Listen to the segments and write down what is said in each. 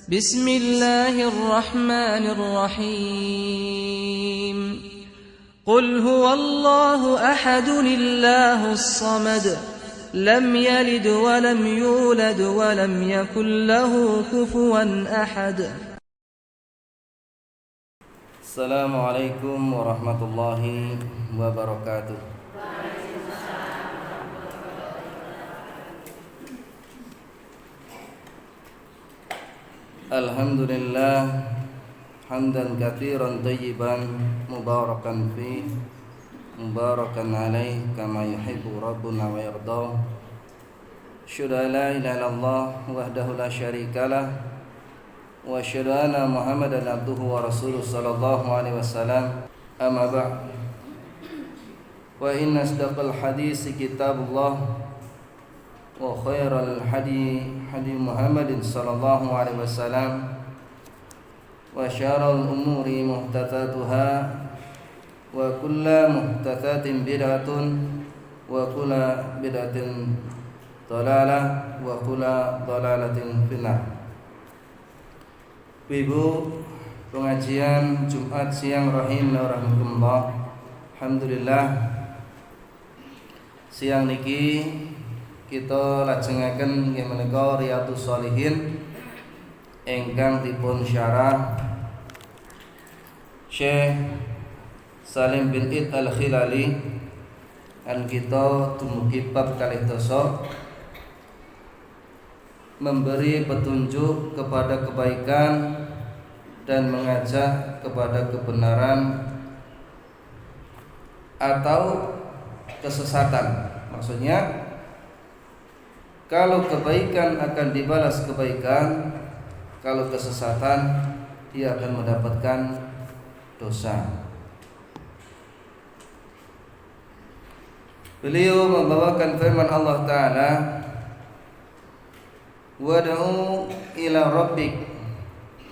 بسم الله الرحمن الرحيم قل هو الله أحد الله الصمد لم يلد ولم يولد ولم يكن له كفوا أحد. السلام عليكم ورحمة الله وبركاته. Alhamdulillah hamdan katsiran thayyiban mubarakan fi mubarakan alaih kama yuhibbu rabbuna wa yarda. Asyhadu an la ilaha illallah wahdahu la syarikalah wa asyhadu anna Muhammadan abduhu wa rasuluh sallallahu alaihi wasallam. Amma ba'd. Wa inna asdaqal hadits kitabullah wa khairal hadi Muhammadin sallallahu alaihi wasallam wa syarrul umuri muhdatsatuha wa kullu muhdatsatin bid'atun wa kullu bid'atin dhalalah wa kullu dhalalatin finnar. Ibu pengajian Jumat siang rahimakumullah. Alhamdulillah siang niki kita lajengaken inggih menika Riyadhus Shalihin ingkang dipun syarah Syekh Salim bin Id Al-Khilali, dan kita dumugi bab kalih dasa, memberi petunjuk kepada kebaikan dan mengajak kepada kebenaran atau kesesatan. Maksudnya kalau kebaikan akan dibalas kebaikan, kalau kesesatan dia akan mendapatkan dosa. Beliau membawakan firman Allah Ta'ala, wad'u ila rabbik,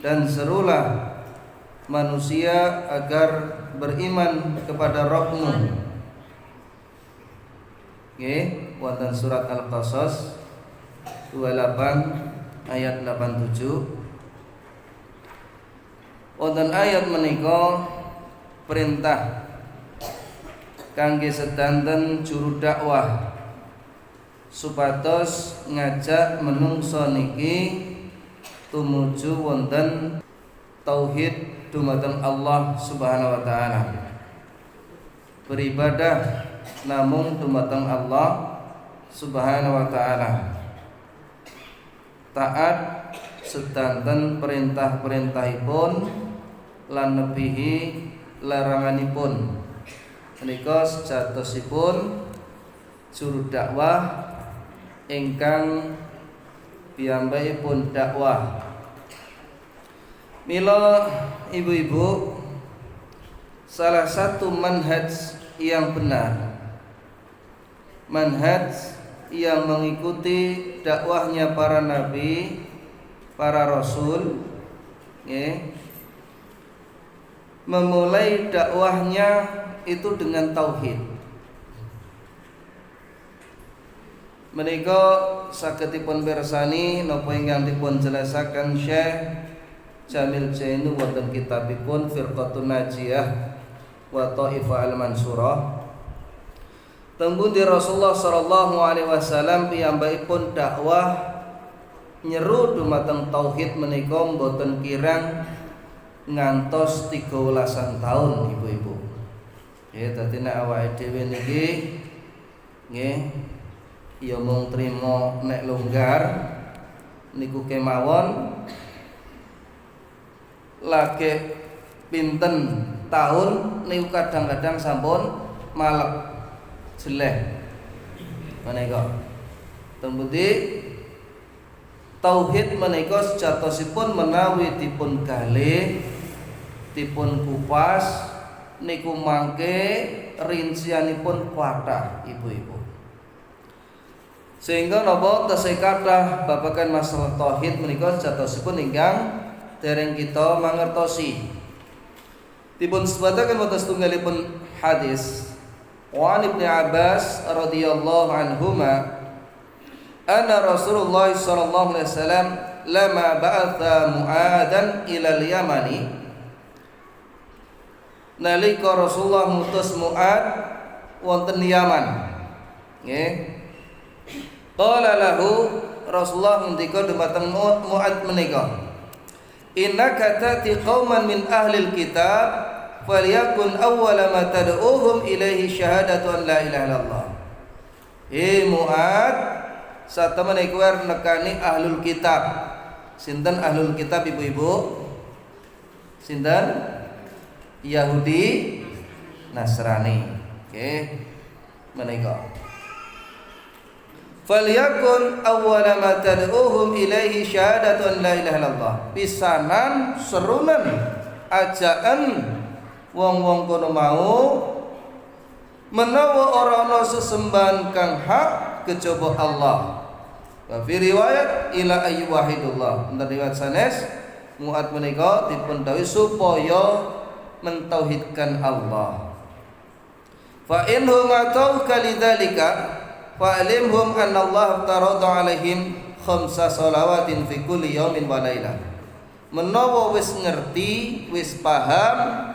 dan serulah manusia agar beriman kepada Rabbmu. Nggih, wonten surat Al-Qasas 28 ayat 87. Wonten ayat menika perintah kangge sedanten juru dakwah supados ngajak menungso niki tumuju wonten tauhid dumateng Allah Subhanahu wa taala. Beribadah namung dumateng Allah Subhanahu wa taala. Taat sedanten perintah-perintahipun lan nebihi laranganipun. Menika sejatosipun juru dakwah ingkang piyambakipun dakwah. Mila ibu-ibu, salah satu manhaj yang benar, manhaj yang mengikuti dakwahnya para nabi, para rasul, memulai dakwahnya itu dengan tauhid. Menika sagedipun pirsani napa ingkang dipun jelasaken Syekh Jamil Jainu wonten kitabipun Firqatun Najiyah wa Taifah Al-Mansurah. Tembung di Rasulullah sallallahu alaihi wasallam piyambakipun dakwah nyeru dumateng tauhid menika mboten kirang ngantos 13 tahun ibu-ibu. Nggih, dadi nek awake dhewe niki nggih ya mung trima nek longgar niku kemawon lagi pinten tahun niku kadang-kadang sampun malek jelek menika. Tembuti tauhid menika sejatosipun menawi dipun galih, dipun kupas niku mangke rincianipun kathah ibu-ibu. Sehingga napa tesih kathah babagan masalah tauhid menika sejatosipun ingkang dereng kita mangertosi. Dipun sebataken wonten setunggalipun hadis wa Ibnu Abbas radhiyallahu anhuma anna Rasulullah sallallahu alaihi wasallam lama ba'atha Mu'adan ilal Yamani, nalika Rasulullah ngutus Mu'ad wonten Yaman. Nggih. Qala lahu, Rasulullah ngendika dumateng Mu'ad menika, innaka ta'ti qauman min ahlil kitab falyakun awwala ma tad'uhum ilaihi syahadatu an la ilaha illallah. Mu'ad, satemene kowe nekani ahlul kitab. Sinten ahlul kitab ibu-ibu? Sinten? Yahudi, Nasrani. Menika. Falyakun awwala ma tad'uhum ilaihi syahadatu an la ilaha illallah. Pisanan serunen ajaan wong-wong kono mau menawa ora ana sesembahan kang hak kejaba Allah. Wa fi riwayat ila ayyi wahidullah. Enten riwayat sanes Mu'ad menika dipun dawuhi supaya mentauhidkan Allah. Fa inhum atauka lidzalika fa'alimhum anna Allah tarada alaihim khamsa shalawatin fi kulli yaumin wa lailah. Menawa wis ngerti, wis paham,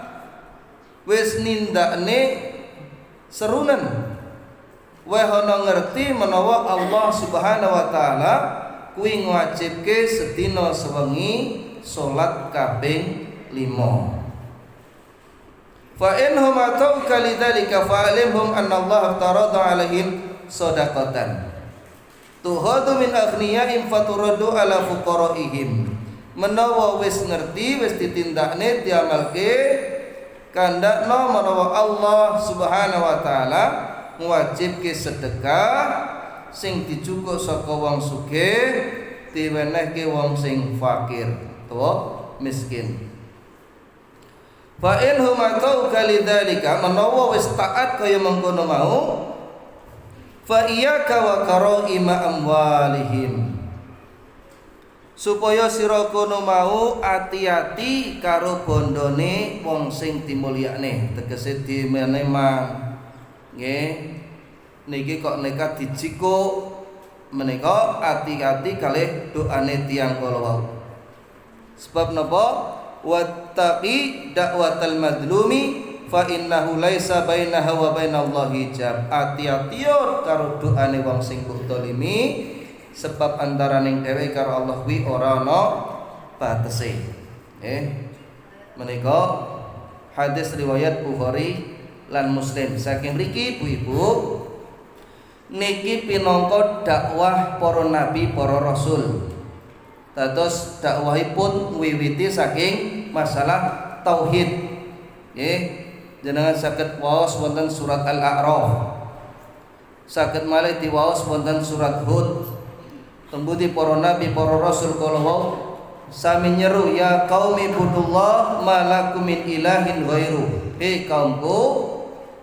wis nindakne serunen, weh ana ngerti menawa Allah Subhanahu wa taala kuwi ngwajibke sedina sewengi salat kaping 5. Fa inhum atauka lidzalika fa'alimhum anna Allah tarada alaihim shadaqatan tuhadu min aghniyaihim faturadu ala fuqaraihim. Menawa wis ngerti, wis ditindakne, diamalke, kandakna menawa Allah Subhanahu wa taala ngwajibke sedekah sing dijukuk saka wong sugih diwenehke wong sing fakir utawa miskin. Fa in hum atauka lidzalika, menawa wis taat kaya mengkono mau, fa iyyaka wa karaima amwalihim, supaya sira kono mau ati-ati karo bondone wong sing dimulyakne, tegese dimenema. Nggih. Niki kok nekat dijikuk menika ati-ati kalih doane tiyang kala wau. Sebab napa? Wattaqi da'watal madlumi fa innahu laisa bainaha wa bainallahi hijab. Ati-ati karo doane wong sing dzalimi, sebab antaraning dhewe karo Allah kuwi ora ana batese. Menika hadis riwayat Bukhari lan Muslim. Saking mriki ibu-ibu niki pinangka dakwah para nabi, para rasul. Dados dakwahipun wiwiti saking masalah tauhid. Nggih, jenengan saged waos wonten surat Al-A'raf. Saged malih diwaos wonten surat Hud. Tembuti para nabi, para rasul kala wau sami nyeru, ya qaumi budullah ma lakum min ilahin ghairu. Kaumku,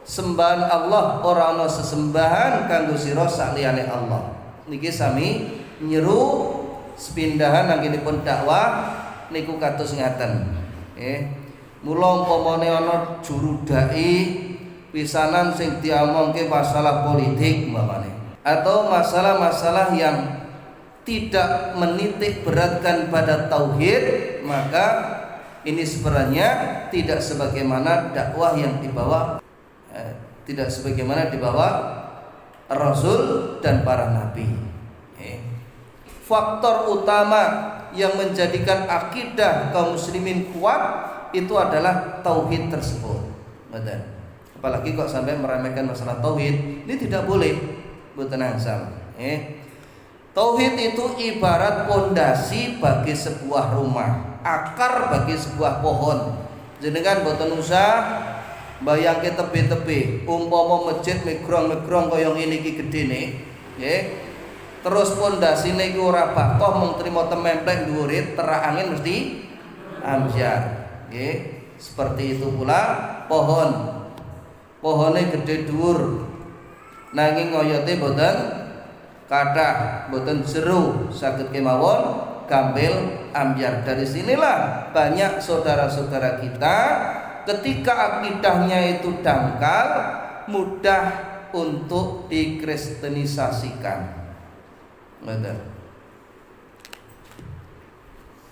sembahan Allah, ora ana sesembahan kanggo sira saliyane Allah. Niki sami nyeru sepindahan anggenipun dakwah niku kados ngaten. Mula umpamane ana juru dai pisanan sing diomongke masalah politik umpamane, atau masalah-masalah yang tidak menitik beratkan pada tauhid, maka ini sebenarnya tidak sebagaimana dakwah yang dibawa tidak sebagaimana dibawa Rasul dan para nabi. Faktor utama yang menjadikan akidah kaum muslimin kuat itu adalah tauhid tersebut. Betul. Apalagi kok sampai meremehkan masalah tauhid, ini tidak boleh. Mboten angsal. Tauhid itu ibarat pondasi bagi sebuah rumah, akar bagi sebuah pohon. Jenengan boten usah bayangke tebe-tebe, umpama masjid megrong-megrong kaya ngene iki gedene, nggih. Terus pondasine iku ora bakoh mung trimo tememplek dhuwure, terak angin mesti ambyar. Nggih, seperti itu pula pohon. Pohone gede dhuwur nanging oyote boten kathah, boten jero, saged kemawon gampil ambyar. Dari sinilah banyak saudara-saudara kita ketika akidahnya itu dangkal, mudah untuk dikristenisasikan. Betul.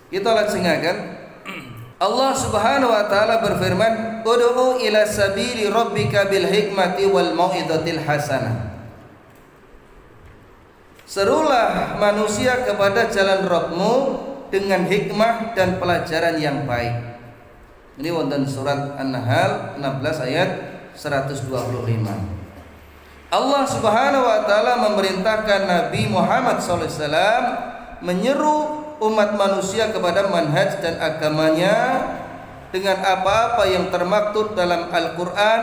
Kita lajengaken Allah Subhanahu wa taala berfirman, "Ud'u ila sabili rabbika bil hikmati wal mau'izatil hasanah." Serulah manusia kepada jalan Rabbmu dengan hikmah dan pelajaran yang baik. Ini wonten surat An-Nahl 16 ayat 125. Allah Subhanahu wa taala memerintahkan Nabi Muhammad SAW menyeru umat manusia kepada manhaj dan agamanya dengan apa-apa yang termaktub dalam Al-Quran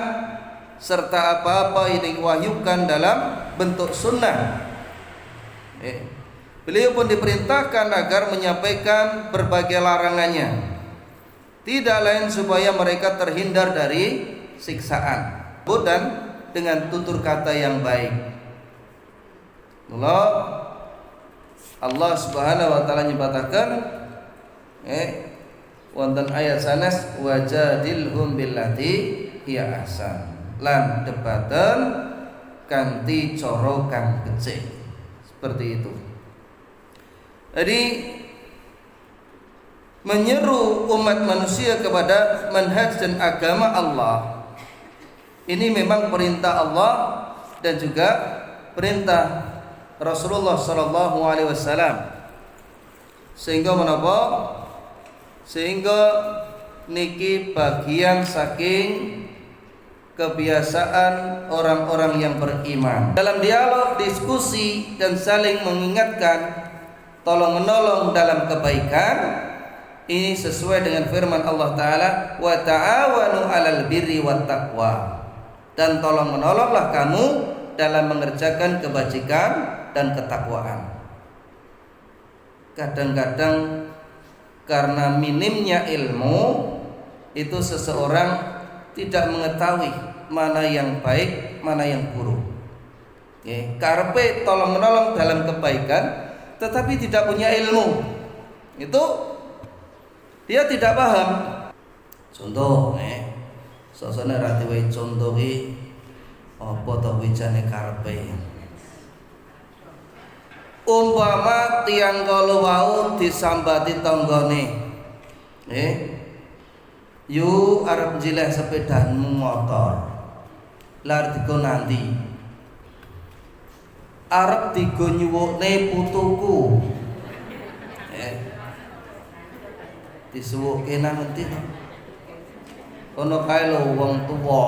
serta apa-apa yang diwahyukan dalam bentuk sunnah. Beliau pun diperintahkan agar menyampaikan berbagai larangannya, tidak lain supaya mereka terhindar dari siksaan dan dengan tutur kata yang baik. Allah Subhanahu wa taala nyebataken wonten ayat sanes wajadilhum billati hiya ahsan, lan debaten kanthi cara kang becik. Seperti itu. Jadi menyeru umat manusia kepada manhaj dan agama Allah ini memang perintah Allah dan juga perintah Rasulullah sallallahu alaihi wasallam. Sehingga menapa? Sehingga niki bagian saking kebiasaan orang-orang yang beriman. Dalam dialog, diskusi dan saling mengingatkan, tolong menolong dalam kebaikan, ini sesuai dengan firman Allah taala, "Wa ta'awanu 'alal birri wat taqwa." Dan tolong menolonglah kamu dalam mengerjakan kebajikan dan ketakwaan. Kadang-kadang karena minimnya ilmu itu seseorang tidak mengetahui mana yang baik, mana yang buruk. Karepe tolong menolong dalam kebaikan, tetapi tidak punya ilmu, itu dia tidak paham. Contoh, sosone ra duwe contoh iki apa to wijane karepe. Umpama tiang kala wau disambati tanggane, yu arep njileh sepedamu motor, lar digo nanti arep digo nyuwukne putuku, disuwukke nang endi to? Ono kae lho wong tuwa.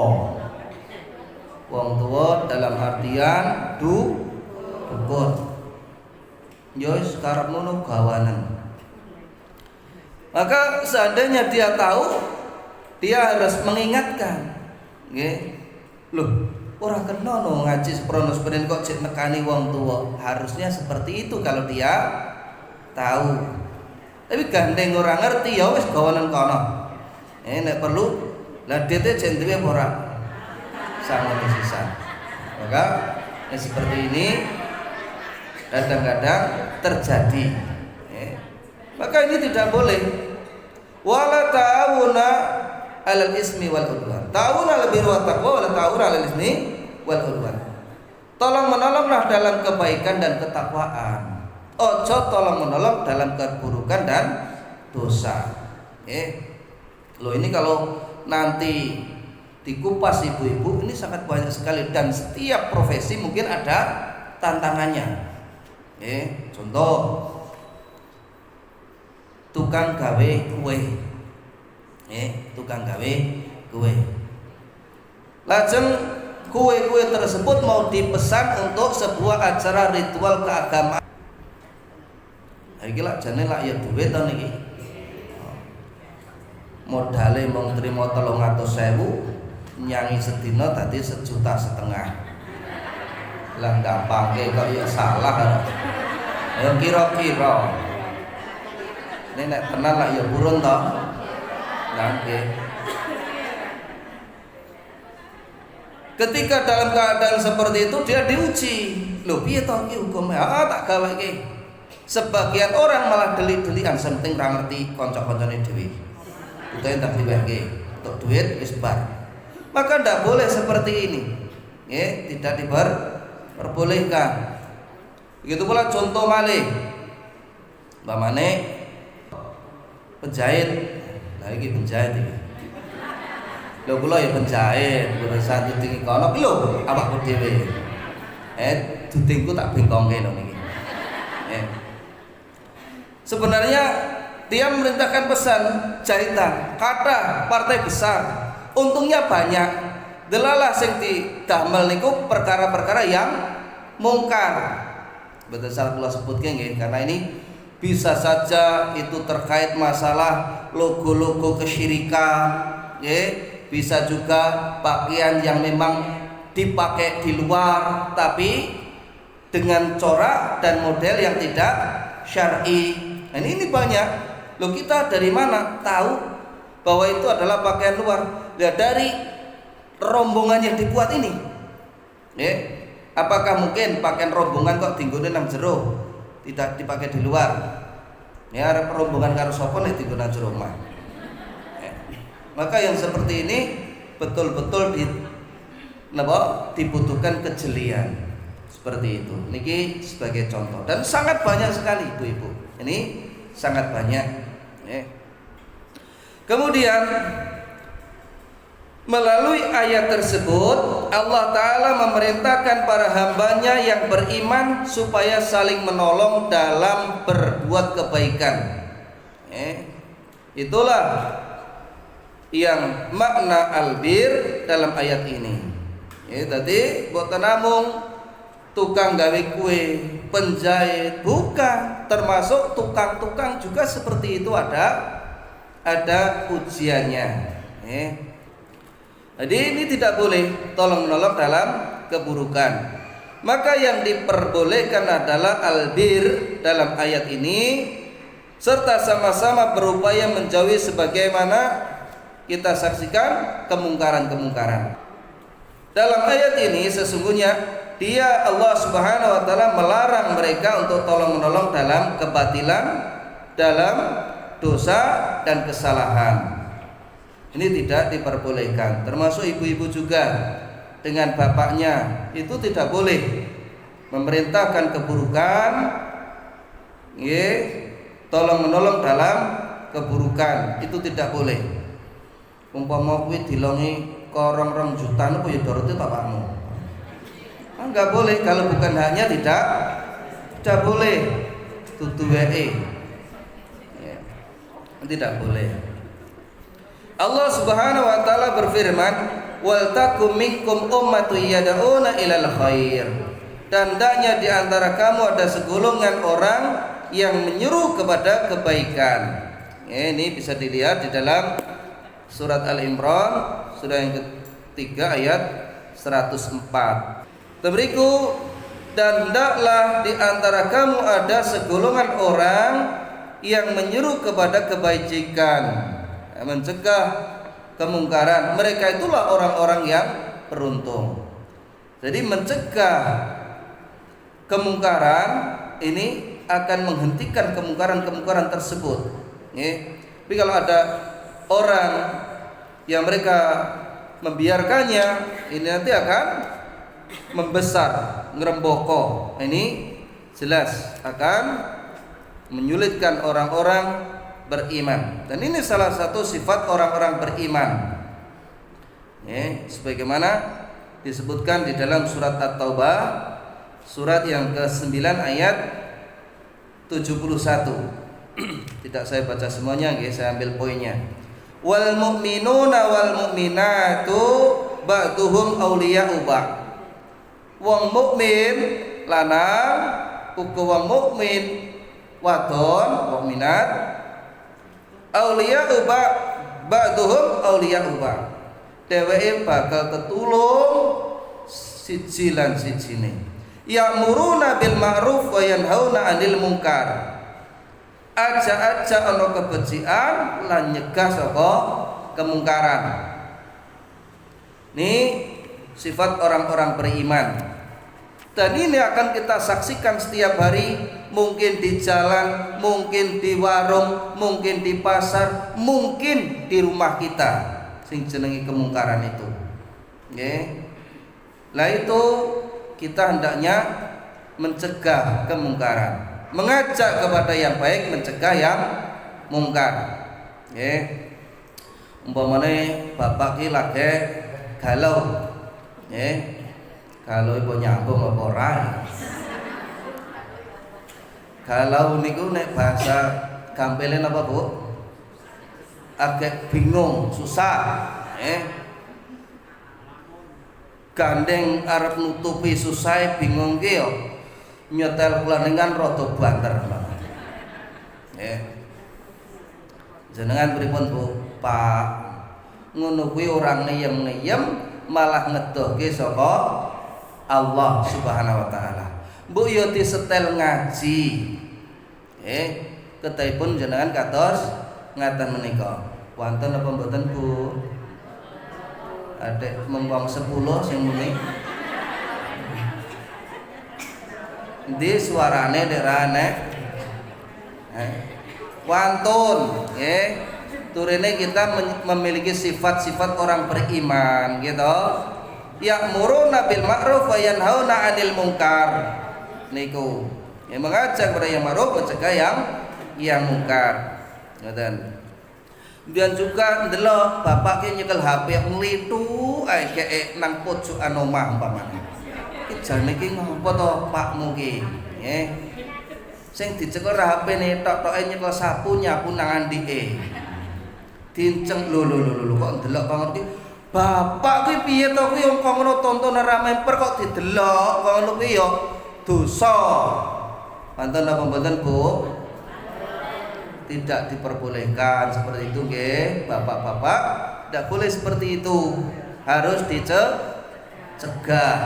Wong tuwa dalam artian dukun. Yo sekarang mono gawanan. Maka seandainya dia tahu, dia harus mengingatkan, nggih. Loh, ora kena no ngaji seprono seperin kok cek nekani wong tua. Harusnya seperti itu kalau dia tahu. Tapi gandeng orang ngerti ya wis gawanan kono. Nek perlu lah dite jen duwe ora sama sisa. Maka seperti ini kadang-kadang terjadi. Maka ini tidak boleh. Wala ta'awuna 'alal ismi wal udwan. Ta'awuna 'alal birri wat taqwa wala ta'awuna 'alal ismi wal udwan. Tolong menolonglah dalam kebaikan dan ketakwaan. Ojo tolong menolong dalam keburukan dan dosa. Loh, ini kalau nanti dikupas ibu-ibu ini sangat banyak sekali dan setiap profesi mungkin ada tantangannya. Contoh tukang gawe kue, tukang gawe kue. Lajeng kue-kue tersebut mau dipesan untuk sebuah acara ritual keagamaan. Iki lak jane lak ya duwe to niki. Modale mung trimo 300.000, nyanyi sedina tadi 1,5 juta. Lah gampangke kok ya salah. Ya kira-kira. Nek tenan lak ya burun to. Lah nggih. Ketika dalam keadaan seperti itu dia diuji. Lho piye to iki hukume? Tak gaweke. Sebagian orang malah delik-delikan penting ra ngerti kanca-kancane dhewe. Utahe tak diwehke untuk duit wis bar. Maka ndak boleh seperti ini. Tidak diperbolehkan. Begitu pula contoh malih. Umpamane penjahit. Lah iki penjahit iki. Lho kula ya penjahit, urusan duting kono ki lho awakku dhewe. Dutingku tak bengkongke lho niki. Sebenarnya dia memerintahkan pesan jahitan, kata partai besar, untungnya banyak. Delalah sing didamel niku perkara-perkara yang mungkar. Betul salah kula sebutke nggih, karena ini bisa saja itu terkait masalah logo-logo kesyirikan, nggih. Bisa juga pakaian yang memang dipakai di luar tapi dengan corak dan model yang tidak syar'i. Nah, ini banyak. Loh, kita dari mana tahu bahwa itu adalah pakaian luar? Ya dari rombongan yang dibuat ini. Apakah mungkin pakaian rombongan kok dinggone nang jero, tidak dipakai di luar? Ya, rombongan karo sapa nek dinggone nang jero omah. Maka yang seperti ini betul-betul dibutuhkan kejelian seperti itu. Niki sebagai contoh dan sangat banyak sekali ibu-ibu. Ini sangat banyak. Kemudian melalui ayat tersebut Allah Ta'ala memerintahkan para hambanya yang beriman supaya saling menolong dalam berbuat kebaikan. Itulah yang makna albir dalam ayat ini. Tadi boten namung tukang gawe kue, penjahit, bukan, termasuk tukang-tukang juga seperti itu ada ujiannya. Jadi ini tidak boleh tolong menolong dalam keburukan. Maka yang diperbolehkan adalah albir dalam ayat ini, serta sama-sama berupaya menjauhi sebagaimana kita saksikan kemungkaran-kemungkaran. Dalam ayat ini sesungguhnya Dia Allah Subhanahu wa taala melarang mereka untuk tolong menolong dalam kebatilan, dalam dosa dan kesalahan. Ini tidak diperbolehkan. Termasuk ibu-ibu juga dengan bapaknya itu tidak boleh memerintahkan keburukan, tolong menolong dalam keburukan, itu tidak boleh. Umpama kuwi dilongi korong 2 juta apa ya doroti bapakmu. Enggak boleh, kalau bukan haknya tidak boleh. Tutuwee. Tidak boleh. Allah Subhanahu wa taala berfirman, "Wal takum minkum ummatun yad'una ilal khair." Dan hendaknya di antara kamu ada segolongan orang yang menyeru kepada kebaikan. Ini bisa dilihat di dalam surat Al-Imran, surah yang ketiga ayat 104. Berikut, dan hendaklah di antara kamu ada segolongan orang yang menyeru kepada kebajikan, mencegah kemungkaran. Mereka itulah orang-orang yang beruntung. Jadi mencegah kemungkaran ini akan menghentikan kemungkaran-kemungkaran tersebut. Tapi kalau ada orang yang mereka membiarkannya, ini nanti akan membesar, ngeremboko. Ini jelas akan menyulitkan orang-orang beriman. Dan ini salah satu sifat orang-orang beriman. Sebagaimana disebutkan di dalam surat At-Taubah, surat yang ke-9 ayat 71. Tidak saya baca semuanya, saya ambil poinnya. Wal mu'minuna wal mu'minatu ba'duhum awliya'u ba'd. Wong mukmin lanang uga wong mukmin wadon mukminat awliya'u ba'd, ba'duhum awliya'u ba'd. Dheweke bakal tetulung siji lan sijine. Ya'muruna bil ma'ruf wa yanhauna 'anil munkar. Aja-aja ana kebejikan lan nyegah saka kemungkaran. Ini sifat orang-orang beriman. Dan ini akan kita saksikan setiap hari, mungkin di jalan, mungkin di warung, mungkin di pasar, mungkin di rumah kita sing jenengi kemungkaran itu. Lah itu kita hendaknya mencegah kemungkaran, mengajak kepada yang baik, mencegah yang mungkar. Nggih. Umpamane bapak ki lagi galau. Nggih. Galau iku nyambung apa ora? Galau niku nek bahasa gampile napa, Bu? Agak bingung, susah, gandeng arep nutupi susah bingung ki yo nyetel kulaningan rada banter, Pak. Jenengan pripun, Bu? Pak, ngono kuwi ora ngeyem-ngeyem malah ngedohke saka Allah Subhanahu wa taala. Mbok yo disetel ngaji. Ketahipun jenengan kados ngaten menika. Wonten apa mboten, Bu? Adek mengwong 10 sing muni. Di suarane derane. Wantun, nggih. Turine kita memiliki sifat-sifat orang beriman, gitu. Ya'muruna bil ma'ruf wa yanhauna 'anil munkar. Niku, yang mengajak kepada yang ma'ruf, mencegah yang munkar. Ngoten. Kemudian juga ndelok bapak ki nyekel HP nglitu ae kek nang pojokan omah umpamane. Ki jane ki ngopo to pakmu ki? Nggih. Sing dicekel HP-ne tok-toke nyekel sapu nyapu nang andike. Dinceng lho kok ndelok kok ngerti. Bapak kuwi piye to kuwi wong ngono tontonan ra memper kok didelok kok ngono kuwi ya dosa. Wonten apa mboten, Bu? Tidak diperbolehkan seperti itu, nggih. Bapak-bapak tidak boleh seperti itu. Harus dicegah.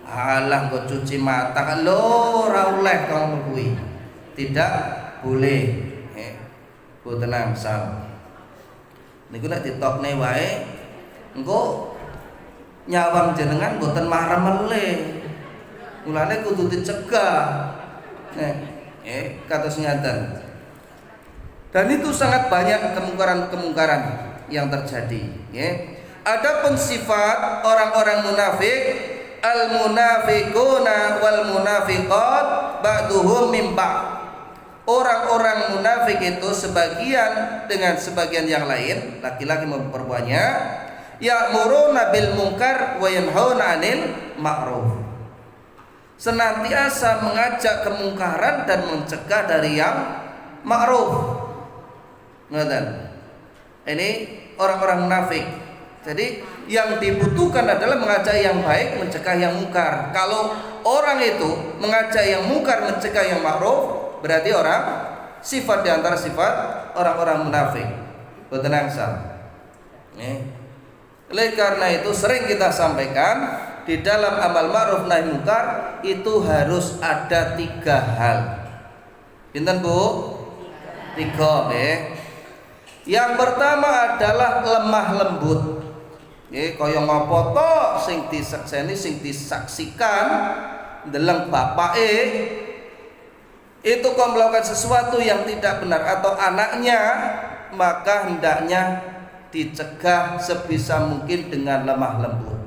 Alah kok cuci mata kan lho ora oleh kang kuwi. Tidak boleh. Bu tenang, Sam. Niku nek ditokne wae engko nyawang jenengan mboten marem meleh. Mulane kudu dicegah. Kados ngaten. Dan itu sangat banyak kemungkaran-kemungkaran yang terjadi. Adapun sifat orang-orang munafik, al-munafiquna wal munafiqat ba'duhum min ba'd. Orang-orang munafik itu sebagian dengan sebagian yang lain, laki-laki maupun perempuannya, ya'muruna bil munkar wa yanhauna 'anil ma'ruf. Senantiasa mengajak kemungkaran dan mencegah dari yang ma'ruf. Ngoten. Ini orang-orang munafik. Jadi yang dibutuhkan adalah mengajak yang baik, mencegah yang mungkar. Kalau orang itu mengajak yang mungkar, mencegah yang ma'ruf, berarti orang sifat di antara sifat orang-orang munafik. Boten angsal. Oleh karena itu sering kita sampaikan di dalam amal ma'ruf nahi mungkar itu harus ada 3 hal. Pinten, Bu? 3, Yang pertama adalah lemah lembut. Kaya ngapa to sing disakseni, sing disaksikan ndeleng bapake itu kok melakukan sesuatu yang tidak benar atau anaknya, maka hendaknya dicegah sebisa mungkin dengan lemah lembut.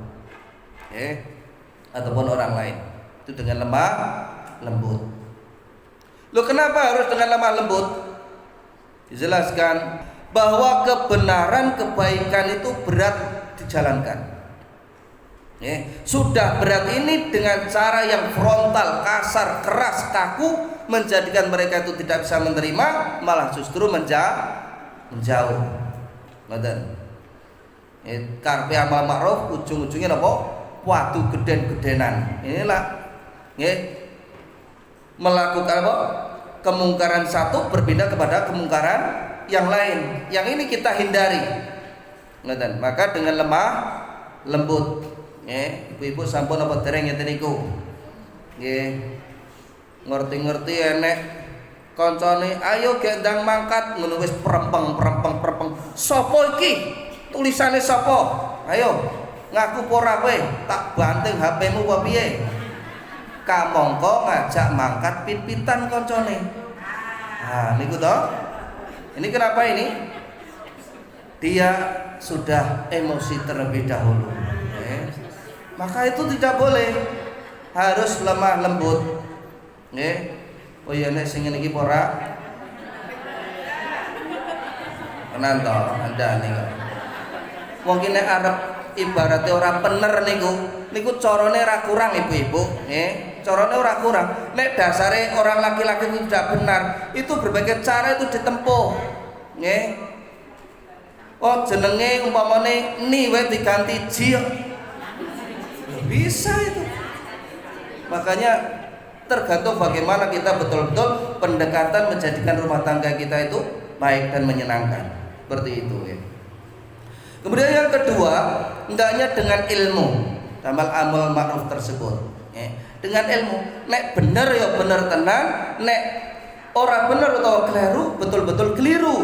Ataupun orang lain itu dengan lemah lembut. Loh, kenapa harus dengan lemah lembut? Dijelaskan bahwa kebenaran kebaikan itu berat dijalankan. Sudah berat ini dengan cara yang frontal, kasar, keras, kaku, menjadikan mereka itu tidak bisa menerima, malah justru menjauh. Ngoten. Karpe amal ma'ruf ujung-ujungnya napa? Watu geden-gedenan. Inilah melakukan apa? Kemungkaran satu berbeda kepada kemungkaran yang lain. Yang ini kita hindari. Ngoten. Maka dengan lemah lembut. Ibu-ibu sampun apa dereng ngeten niku? Nggih. Ngerti-ngerti enek kancane ayo gendang mangkat ngono wis prempeng. Sopo iki? Tulisane sapa? Ayo ngaku ora kowe, tak banting HP-mu apa piye? Kamangka ngajak mangkat pit-pitan kancane. Niku to. Ini kenapa ini? Dia sudah emosi terlebih dahulu. Maka itu tidak boleh. Harus lemah lembut. Oh iya nek sing ngene iki ora. tenan to andane kok. Wong ki nek arep ibarate ora bener niku carane ora kurang ibu-ibu, nggih. Carane ora kurang. Nek dasare orang laki-laki itu tidak benar, itu berbagai cara itu ditempuh. Nggih. Oh, jenenge umpamane ni wae diganti ji. Bisa itu. Makanya tergantung bagaimana kita betul-betul pendekatan menjadikan rumah tangga kita itu baik dan menyenangkan. Seperti itu ya. Kemudian yang kedua, hendaknya dengan ilmu amal ma'ruf tersebut. Ya. Dengan ilmu, nek bener ya bener tenan, nek ora bener atau keliru betul-betul keliru.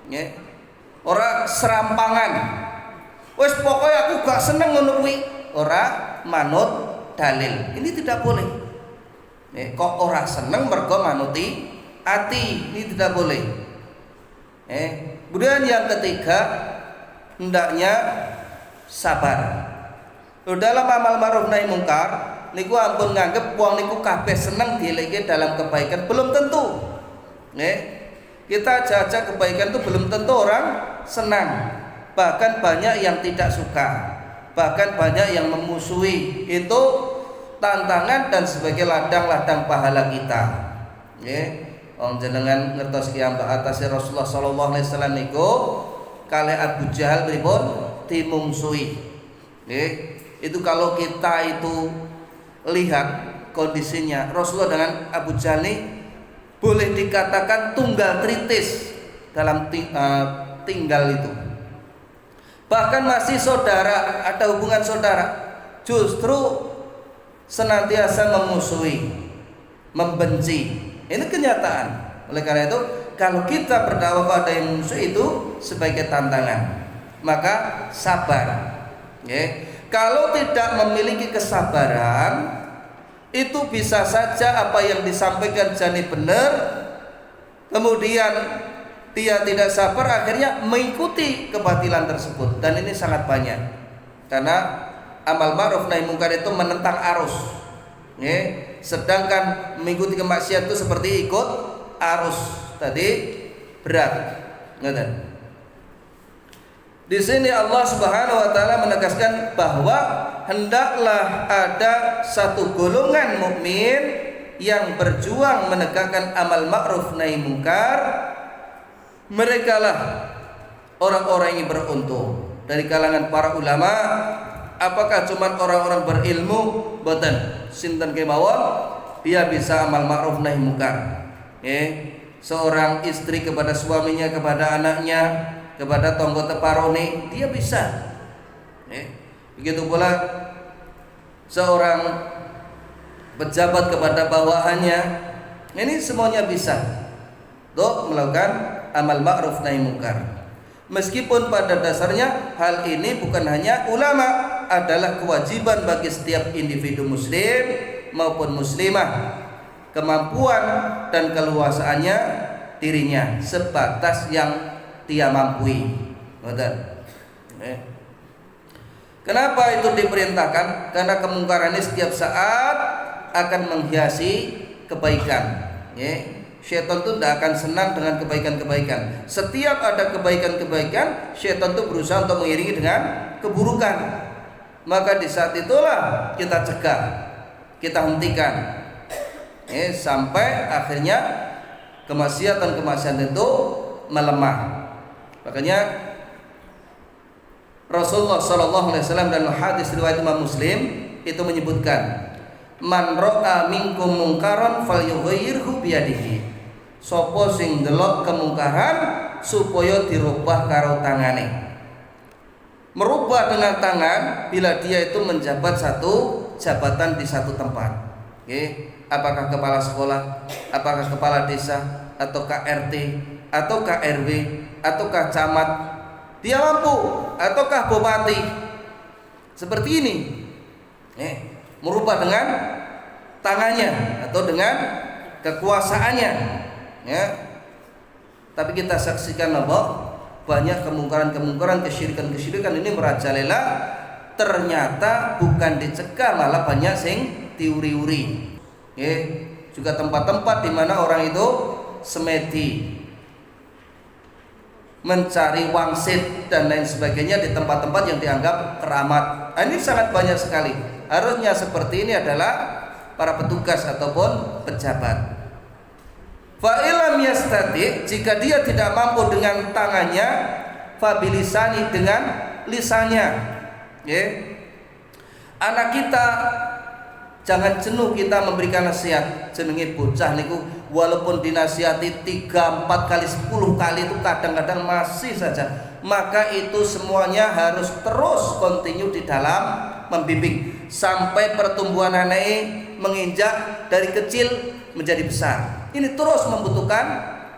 Ya. Ora serampangan. Wes pokoknya aku gak seneng ngono kuwi, ora manut dalil. Ini tidak boleh. Ya, kok ora seneng mergo manuti ati, ini tidak boleh. Kemudian yang ketiga, hendaknya sabar. Dalam amal ma'ruf nahi mungkar niku ampun nganggep wong niku kabeh seneng dieleke dalam kebaikan, belum tentu. Kita jajak kebaikan itu belum tentu orang senang. Bahkan banyak yang tidak suka, bahkan banyak yang memusuhi. Itu tantangan dan sebagai ladang-ladang pahala kita. Wong jenengan ngertos ki ambak atase Rasulullah sallallahu alaihi wasallam niku kalih Abu Jahal pripun dimungsuhi. Itu kalau kita itu lihat kondisinya Rasulullah dengan Abu Jahal ini boleh dikatakan tunggal kritis dalam tinggal itu. Bahkan masih saudara, ada hubungan saudara, justru senantiasa memusuhi, membenci. Ini kenyataan. Oleh karena itu, kalau kita berdakwah pada yang musuh itu sebagai tantangan, maka sabar. Kalau tidak memiliki kesabaran, itu bisa saja apa yang disampaikan jadi benar, kemudian dia tidak sabar, akhirnya mengikuti kebatilan tersebut. Dan ini sangat banyak, karena amal ma'ruf nahi mungkar itu menentang arus. Sedangkan mengikuti kemaksiatan itu seperti ikut arus tadi, berat. Di sini Allah Subhanahu wa taala menegaskan bahwa hendaklah ada satu golongan mukmin yang berjuang menegakkan amal ma'ruf nahi mungkar. Merekalah orang-orang yang beruntung dari kalangan para ulama. Apakah cuma orang-orang berilmu? Boten, sinten kemawon dia bisa amal ma'ruf nahi mungkar. Seorang istri kepada suaminya, kepada anaknya, kepada tonggo teparone, dia bisa. Begitu pula seorang pejabat kepada bawahannya, ini semuanya bisa untuk melakukan amal ma'ruf nahi mungkar. Meskipun pada dasarnya hal ini bukan hanya ulama, adalah kewajiban bagi setiap individu muslim maupun muslimah. Kemampuan dan keluasaannya dirinya sebatas yang dia mampu. Kenapa itu diperintahkan? Karena kemungkaran ini setiap saat akan menghiasi kebaikan. Syaitan itu tidak akan senang dengan kebaikan-kebaikan. Setiap ada kebaikan-kebaikan, syaitan itu berusaha untuk mengiringi dengan keburukan. Maka di saat itulah kita cegah, kita hentikan, sampai akhirnya kemaksiatan itu melemah. Makanya Rasulullah Sallallahu Alaihi Wasallam dan hadis riwayat Imam Muslim itu menyebutkan, man ro'a minkum mungkaran falyughayyirhu biyadihi. Sopo sing delok kemungkaran supaya dirubah karo tangane. Merubah dengan tangan bila dia itu menjabat satu jabatan di satu tempat. Apakah kepala sekolah, apakah kepala desa, ataukah RT, ataukah RW, ataukah camat, dia mampu, ataukah bupati. Seperti ini. Merubah dengan tangannya atau dengan kekuasaannya. Tapi kita saksikan apa? Banyak kemungkaran-kemungkaran, kesyirikan-kesyirikan ini merajalela. Ternyata bukan dicegah, malah banyak sing diuri-uri. Juga tempat-tempat di mana orang itu semedi, mencari wangsit dan lain sebagainya di tempat-tempat yang dianggap keramat. Ini sangat banyak sekali. Harusnya seperti ini adalah para petugas ataupun pejabat. Fa ilam yastati, jika dia tidak mampu dengan tangannya, fa bilisani, dengan lisannya. Anak kita jangan jenuh kita memberikan nasihat. Jenenge bocah niku walaupun dinasihati 3, 4 kali, 10 kali itu kadang-kadang masih saja. Maka itu semuanya harus terus continue di dalam membimbing sampai pertumbuhan anak menginjak dari kecil menjadi besar. Ini terus membutuhkan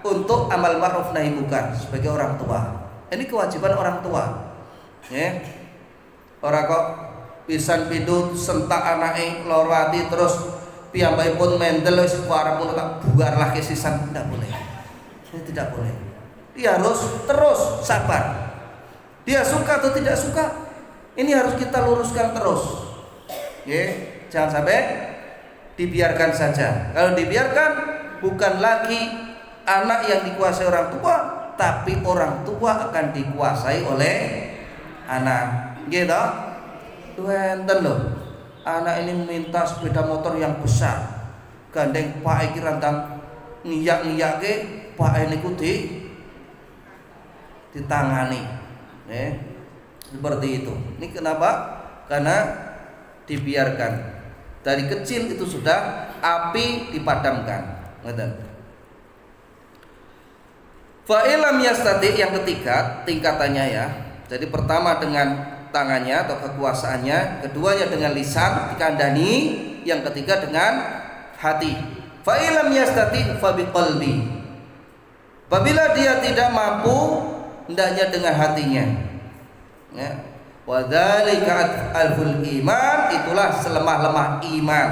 untuk amal ma'ruf nahi munkar sebagai orang tua. Ini kewajiban orang tua. Orang kok pisan pidut sentak anake lorwati terus piyambakipun mendel wis warepun tak buarlah kesisan, tidak boleh. Ini tidak boleh. Dia harus terus sabar. Dia suka atau tidak suka, ini harus kita luruskan terus. Jangan sampai dibiarkan saja. Kalau dibiarkan, bukan lagi anak yang dikuasai orang tua, tapi orang tua akan dikuasai oleh anak. Gitu. Enten loh. Anak ini minta sepeda motor yang besar. Gandeng Pak iki rantang ngiyak-ngiyake, Pak niku ditangani. Seperti itu. Ini kenapa? Karena dibiarkan. Dari kecil itu sudah api dipadamkan. Fa ilam yastati, yang ketiga tingkatannya ya. Jadi pertama dengan tangannya atau kekuasaannya, keduanya dengan lisan dikandani, yang ketiga dengan hati. Fa ilam yastati fa biqalbi. Apabila dia tidak mampu, hendaknya dengan hatinya. Wa dzalika alful iman, itulah selemah-lemah iman.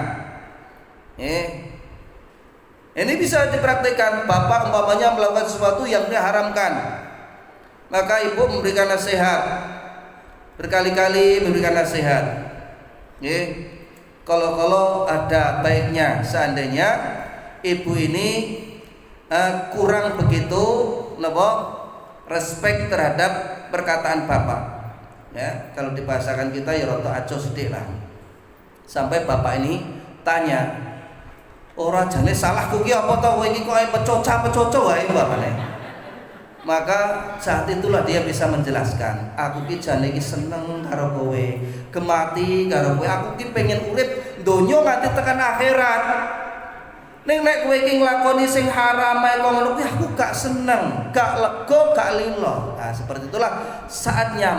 Ini bisa dipraktikkan. Bapak umpamanya melakukan sesuatu yang diharamkan, maka ibu memberikan nasihat, berkali-kali memberikan nasihat. Kalau ada baiknya seandainya ibu ini kurang begitu respect terhadap perkataan bapak. Kalau dibahasakan kita ya roto aco sedih lah. Sampai bapak ini tanya, ora jane salahku ki apa to, kowe iki kok pecoca wae bapakne. Maka saat itulah dia bisa menjelaskan, aku ki jane iki seneng karo kowe, gemati karo kowe, aku ki pengen urip donya nganti tekan akhirat. Ning nek kowe iki nglakoni sing haram ae kok ngono kuwi aku gak seneng, gak lega, gak lilo. Nah, seperti itulah saatnya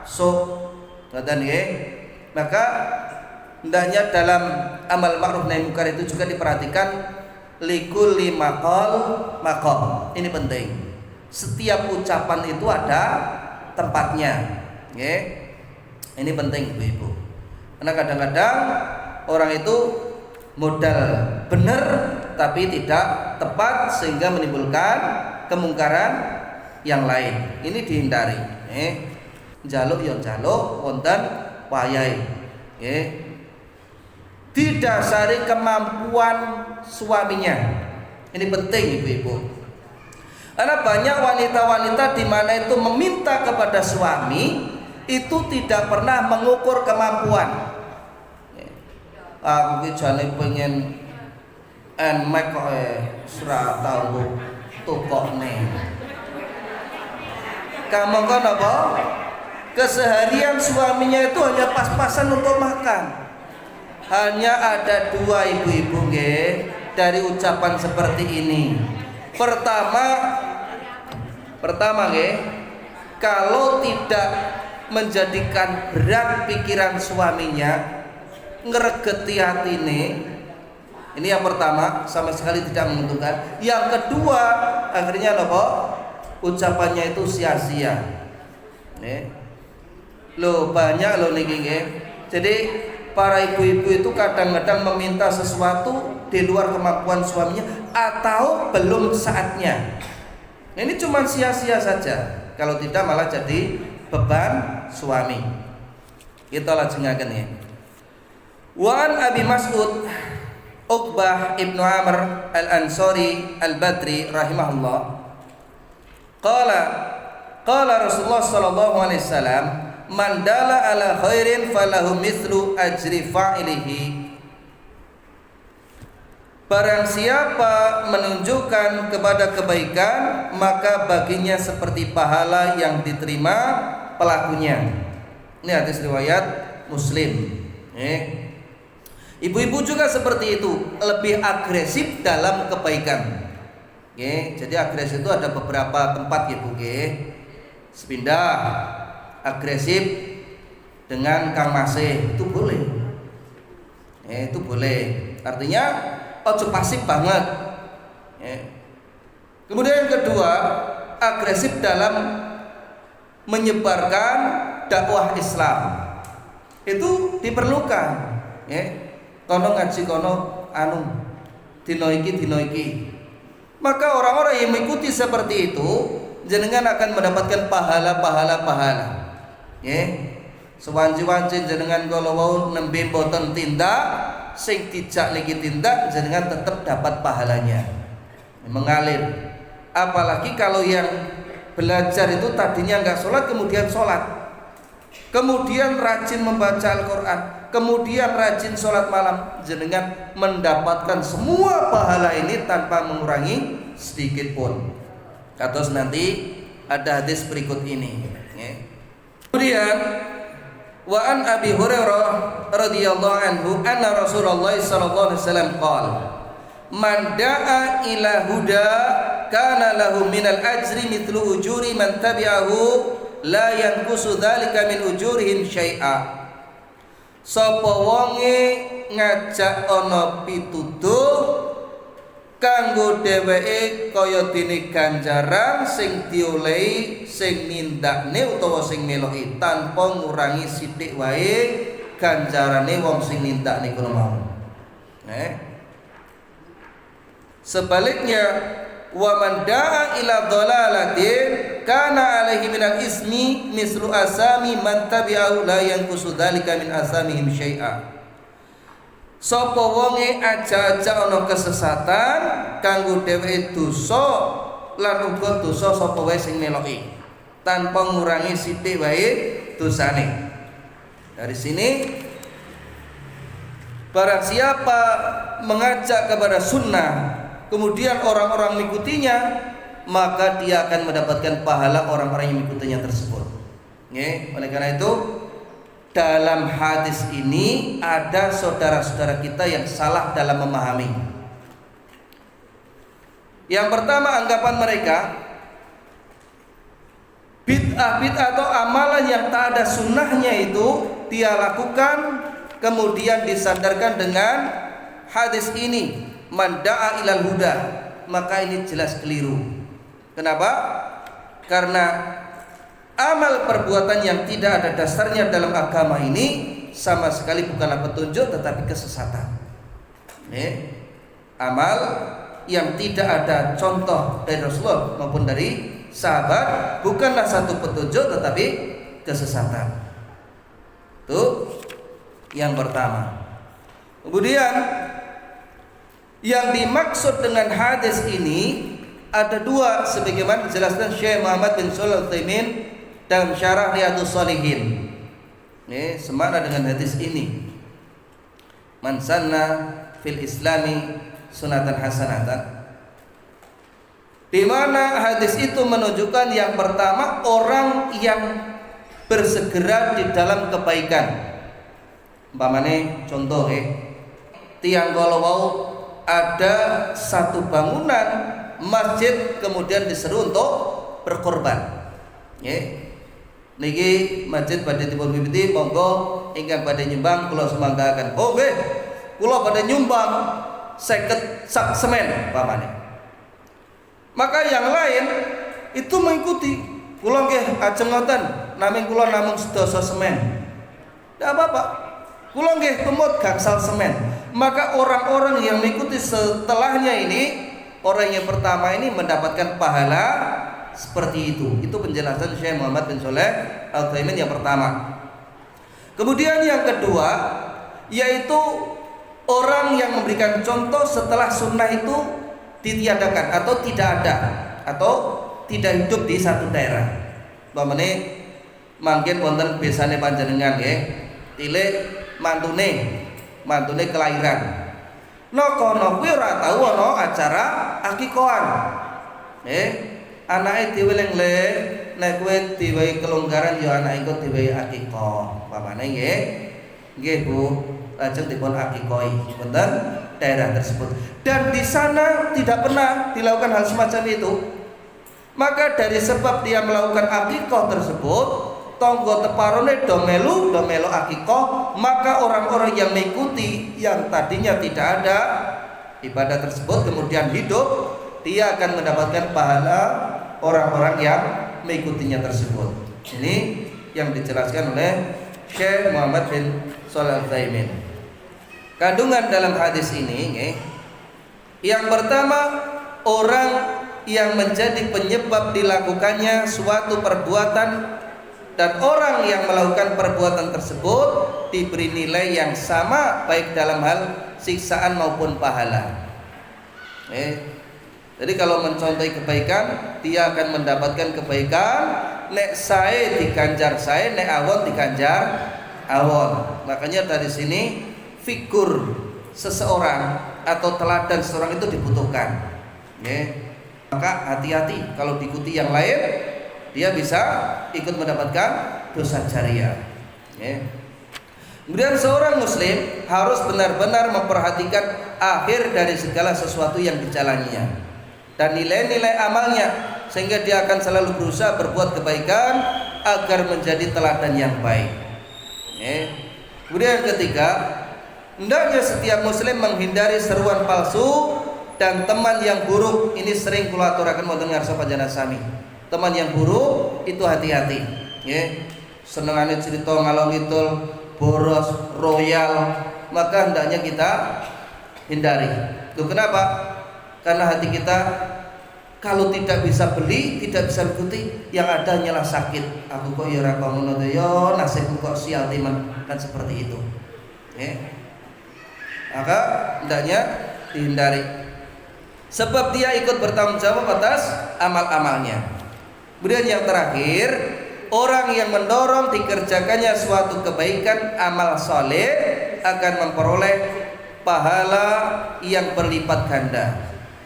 ngoten nggih. Maka hendaknya dalam amal ma'ruf nahi munkar itu juga diperhatikan likulli maqal. Ini penting. Setiap ucapan itu ada tempatnya. Ini penting Ibu-ibu. Karena kadang-kadang orang itu modal benar tapi tidak tepat sehingga menimbulkan kemungkaran yang lain. Ini dihindari. Jaluk yang jaluk wonten wayahe. Didasari kemampuan suaminya. Ini penting Ibu-ibu. Karena banyak wanita-wanita di mana itu meminta kepada suami itu tidak pernah mengukur kemampuan. Aku ki jane pengen enmek kok ora tau tukokne. Kamu kan apa? Keseharian suaminya itu hanya pas-pasan untuk makan. Hanya ada dua ibu-ibu nggih dari ucapan seperti ini. Pertama nggih, kalau tidak menjadikan berat pikiran suaminya, ngregeti hatine, ini yang pertama, sama sekali tidak menguntungkan. Yang kedua, akhirnya apa? Ucapannya itu sia-sia. Loh banyak loh niki nggih. Jadi para ibu-ibu itu kadang-kadang meminta sesuatu di luar kemampuan suaminya atau belum saatnya. Ini cuma sia-sia saja. Kalau tidak malah jadi beban suami. Kita lajengaken ya. Wa an Abi Mas'ud Uqbah ibnu Amr al-Ansari al-Badri rahimahullah qala Qala Rasulullah sallallahu alaihi wasallam, "Man dalla ala khairin falahu mithlu ajri fa'ilihi." Barang siapa menunjukkan kepada kebaikan, maka baginya seperti pahala yang diterima pelakunya. Ini hadis riwayat Muslim. Ibu-ibu juga seperti itu, lebih agresif dalam kebaikan. Jadi agresif itu ada beberapa tempat gitu. Sepindah, agresif dengan Kang Masih itu boleh. Itu boleh. Artinya ojo pasif banget. Kemudian yang kedua, agresif dalam menyebarkan dakwah Islam. Itu diperlukan. Kono ngaji kono anu dino iki. Maka orang-orang yang mengikuti seperti itu, jenengan akan mendapatkan pahala. Sewanci-wanci jenengan kalau mau nembe mboten tindak, sing dijak niki tindak, jenengan tetap dapat pahalanya, mengalir. Apalagi kalau yang belajar itu tadinya nggak sholat, kemudian sholat, kemudian rajin membaca Al-Quran, kemudian rajin sholat malam, jenengan mendapatkan semua pahala ini tanpa mengurangi sedikit pun. Kados nanti ada hadis berikut ini. Kemudian wa an Abi Hurairah radhiyallahu anhu anna Rasulullah sallallahu alaihi wasallam qala, "Man da'a ila huda kana lahu minal ajri mithlu ujuri man tabi'ahu la yanqusu dzalika min ujurihim syai'a." Sapa wonge ngajak ana pituduh kanggo dheweke kaya dene ganjaran sing diolehi sing nindakne utawa sing meloki tanpa ngurangi sithik wae ganjarane wong sing nindakne kono mau. Sebaliknya, wa man da'a ila dhalalatin kana alaihi minal ismi mislu asami man tabi'ahu la yanqusu dzalika min asamihim syai'a. Sapa wonge aja-aja ana kesesatan kanggo dheweke dosa lan uga dosa sapa wae sing meloki tanpa ngurangi sithik wae dosane. Dari sini barang siapa mengajak kepada sunnah kemudian orang-orang mengikutinya, maka dia akan mendapatkan pahala orang-orang yang mengikutinya tersebut. Oleh karena itu dalam hadis ini ada saudara-saudara kita yang salah dalam memahami. Yang pertama, anggapan mereka bid'ah atau amalan yang tak ada sunnahnya itu dia lakukan, kemudian disandarkan dengan hadis ini, man da'a ilal huda. Maka ini jelas keliru. Kenapa? Karena amal perbuatan yang tidak ada dasarnya dalam agama ini sama sekali bukanlah petunjuk tetapi kesesatan. Amal yang tidak ada contoh dari Rasulullah maupun dari sahabat bukanlah satu petunjuk tetapi kesesatan. Itu yang pertama. Kemudian yang dimaksud dengan hadis ini ada dua, sebagaimana dijelaskan Syekh Muhammad bin Shalih Al-Utsaimin dalam syarah Riyadhus Shalihin. Semakna dengan hadis ini. Man sanna fil islami sunatan hasanatan. Di mana hadis itu menunjukkan yang pertama, orang yang bersegera di dalam kebaikan. Umpamane contoh tiang kalau mau ada satu bangunan masjid kemudian diseru untuk berkorban. Niki masjid pada dipun mimiti monggo ingkang pada nyumbang kula semanggakan. Oh nggih, kula pada nyumbang 50 sak semen pamane. Maka yang lain itu mengikuti. Kula nggih ajeng ngoten, namung kula namung sedasa semen. Ndak apa-apa. Kula nggih tumut gangsal semen. Maka orang-orang yang mengikuti setelahnya ini, orang yang pertama ini mendapatkan pahala seperti itu. Itu penjelasan Syekh Muhammad bin Shalih Al-Utsaimin yang pertama. Kemudian yang kedua, yaitu orang yang memberikan contoh setelah sunnah itu ditiadakan atau tidak ada atau tidak hidup di satu daerah. Pamane mangkin wonten besane panjenengan nggih. Tilik mantune kelahiran. Kono kuwi ora tau ana acara akikohan. Anake diweleng-le nek kowe diwehi kelonggaran ya anake iku diwehi akikah. Pamane nggih. Nggih Bu, lajeng dipun akikahi wonten daerah tersebut. Dan di sana tidak pernah dilakukan hal semacam itu. Maka dari sebab dia melakukan akikah tersebut, tonggo teparone do melu akikah, maka orang-orang yang mengikuti yang tadinya tidak ada ibadah tersebut kemudian hidup, dia akan mendapatkan pahala orang-orang yang mengikutinya tersebut. Ini yang dijelaskan oleh Syekh Muhammad bin Shalih Al-Utsaimin. Kandungan dalam hadis ini, yang pertama, orang yang menjadi penyebab dilakukannya suatu perbuatan dan orang yang melakukan perbuatan tersebut diberi nilai yang sama baik dalam hal siksaan maupun pahala. Jadi kalau mencontohi kebaikan, dia akan mendapatkan kebaikan. Nek sae diganjar sae, nek awon diganjar awon. Makanya dari sini figur seseorang atau teladan seseorang itu dibutuhkan. Maka hati-hati kalau diikuti yang lain, dia bisa ikut mendapatkan dosa jariah. Kemudian seorang muslim harus benar-benar memperhatikan akhir dari segala sesuatu yang dijalaninya dan nilai-nilai amalnya, sehingga dia akan selalu berusaha berbuat kebaikan agar menjadi teladan yang baik. Kemudian yang ketiga, hendaknya setiap muslim menghindari seruan palsu dan teman yang buruk. Ini sering kula aturaken wonten ngarsa panjenengan sami. Teman yang buruk itu hati-hati, senengane cerita ngalor ngidul, boros, royal, maka hendaknya kita hindari. Itu kenapa? Karena hati kita kalau tidak bisa beli, tidak bisa ikuti, yang ada hanyalah sakit. Aku kok ya ora ngono to ya, nasibku kok sial teman, kan seperti itu. Maka hendaknya dihindari. Sebab dia ikut bertanggung jawab atas amal-amalnya. Kemudian yang terakhir, orang yang mendorong dikerjakannya suatu kebaikan amal soleh akan memperoleh pahala yang berlipat ganda.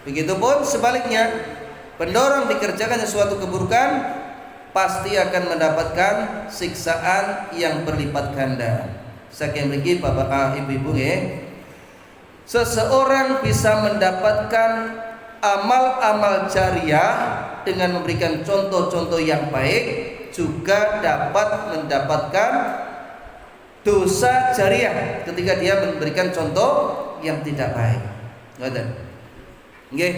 Begitupun sebaliknya, pendorong dikerjakannya suatu keburukan pasti akan mendapatkan siksaan yang berlipat ganda. Saking mriki Bapak Ibu-ibu seseorang bisa mendapatkan amal-amal jariah dengan memberikan contoh-contoh yang baik, juga dapat mendapatkan dosa jariah ketika dia memberikan contoh yang tidak baik. Ngoten. Nggih,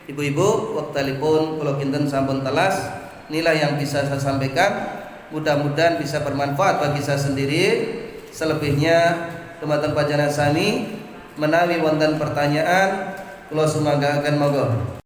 ibu-ibu, wektalipun kula kinten sampun telas, nilai yang bisa saya sampaikan mudah-mudahan bisa bermanfaat bagi saya sendiri. Selebihnya teman-teman panjenengan sami menawi wonten pertanyaan, kula sumanggaken monggo.